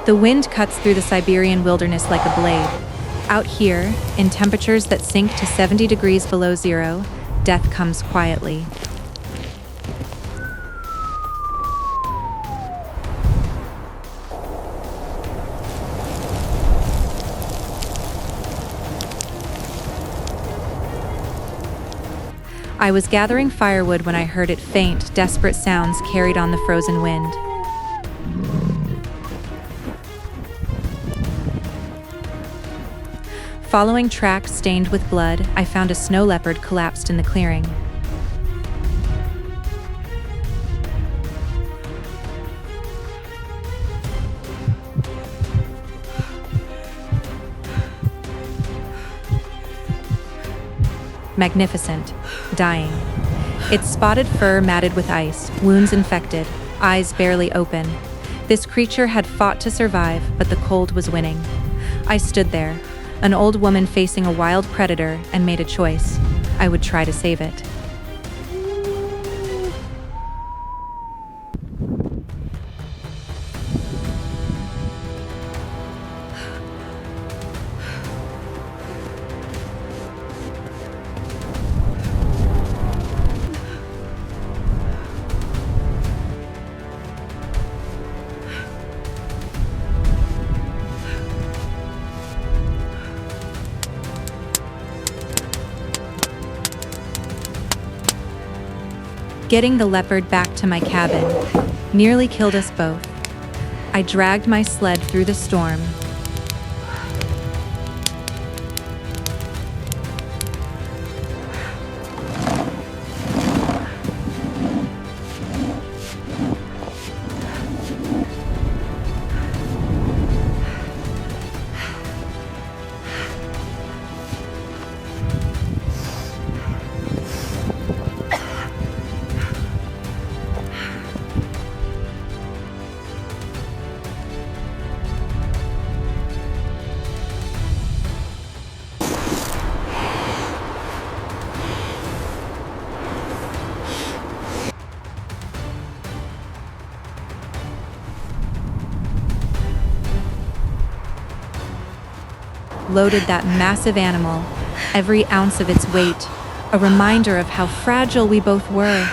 The wind cuts through the Siberian wilderness like a blade. Out here, in temperatures that sink to 70 degrees below zero, death comes quietly. I was gathering firewood when I heard it faint, desperate sounds carried on the frozen wind. Following tracks stained with blood, I found a snow leopard collapsed in the clearing. Magnificent, dying. Its spotted fur matted with ice, wounds infected, eyes barely open. This creature had fought to survive, but the cold was winning. I stood there, an old woman facing a wild predator, and made a choice. I would try to save it. Getting the leopard back to my cabin nearly killed us both. I dragged my sled through the storm. Loaded that massive animal, every ounce of its weight, a reminder of how fragile we both were.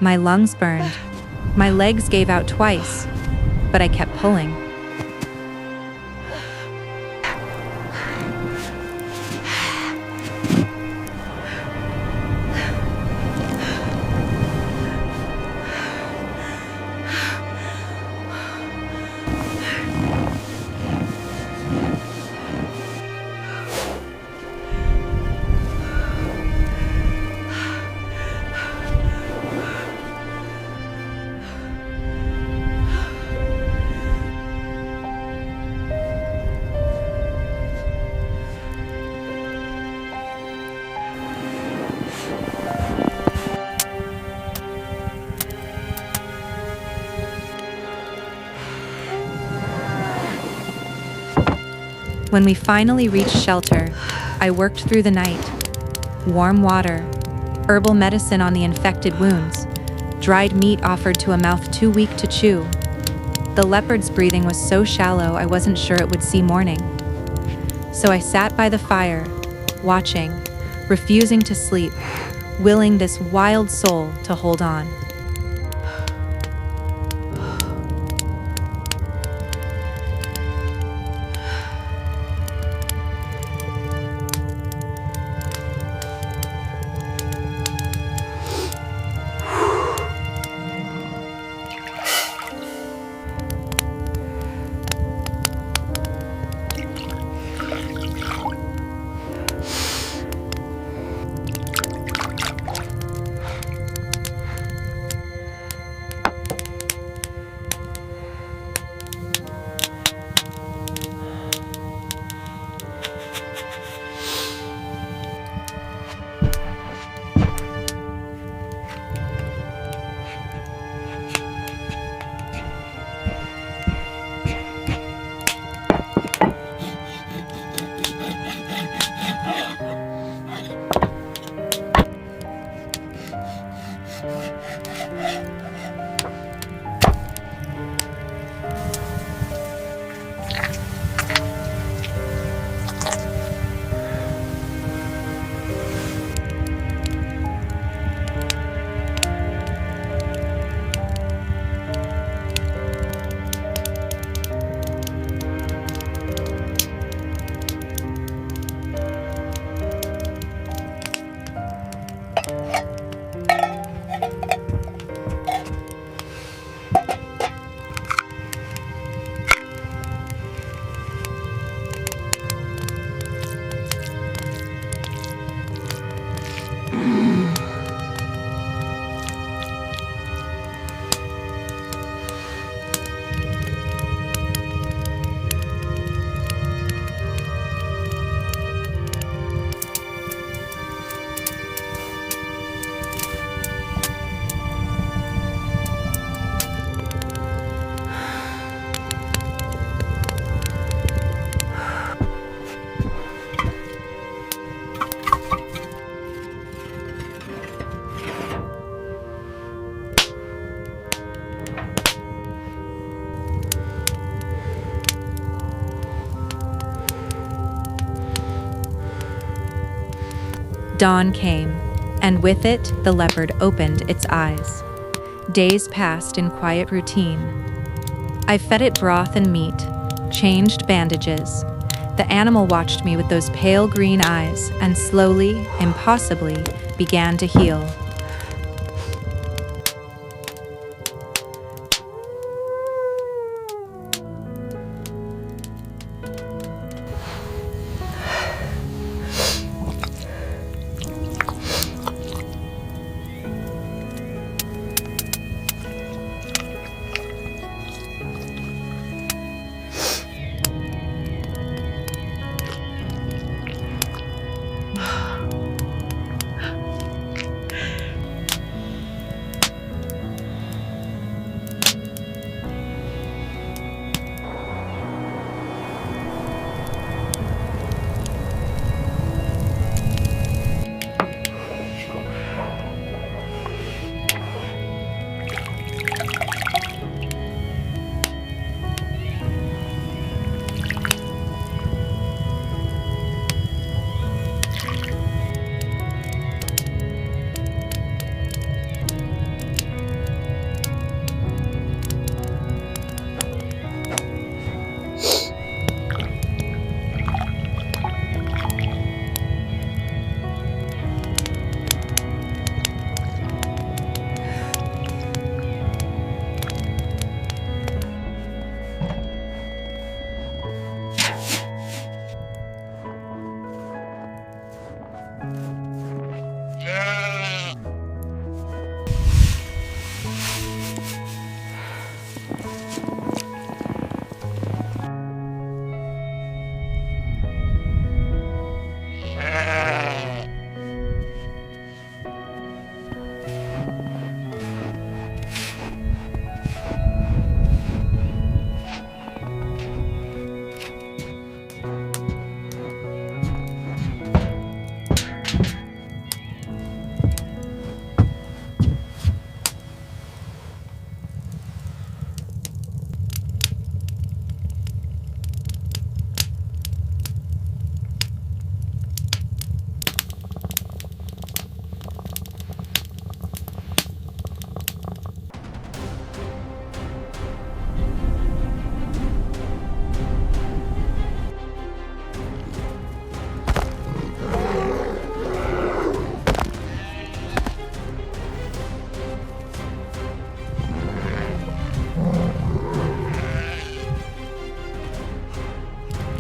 My lungs burned. My legs gave out twice, but I kept pulling. When we finally reached shelter, I worked through the night. Warm water, herbal medicine on the infected wounds, dried meat offered to a mouth too weak to chew. The leopard's breathing was so shallow I wasn't sure it would see morning. So I sat by the fire, watching, refusing to sleep, willing this wild soul to hold on. Dawn came, and with it, the leopard opened its eyes. Days passed in quiet routine. I fed it broth and meat, changed bandages. The animal watched me with those pale green eyes and slowly, impossibly, began to heal.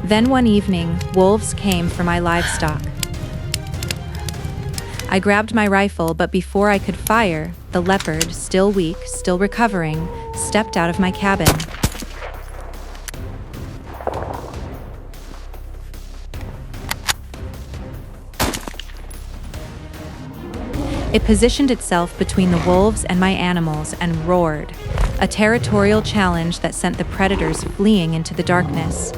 Then one evening, wolves came for my livestock. I grabbed my rifle, but before I could fire, the leopard, still weak, still recovering, stepped out of my cabin. It positioned itself between the wolves and my animals and roared, a territorial challenge that sent the predators fleeing into the darkness.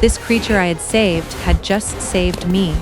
This creature I had saved had just saved me.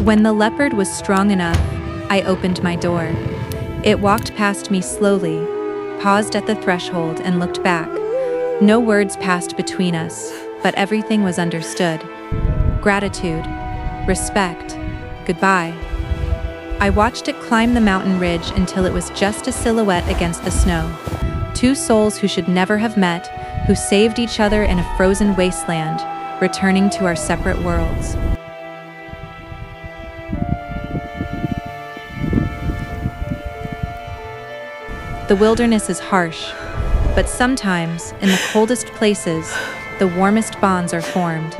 When the leopard was strong enough, I opened my door. It walked past me slowly, paused at the threshold and looked back. No words passed between us, but everything was understood. Gratitude, respect, goodbye. I watched it climb the mountain ridge until it was just a silhouette against the snow. Two souls who should never have met, who saved each other in a frozen wasteland, returning to our separate worlds. The wilderness is harsh, but sometimes, in the coldest places, the warmest bonds are formed.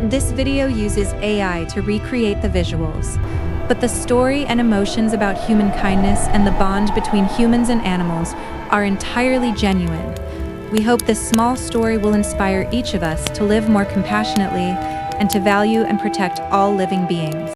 This video uses AI to recreate the visuals, but the story and emotions about human kindness and the bond between humans and animals are entirely genuine. We hope this small story will inspire each of us to live more compassionately and to value and protect all living beings.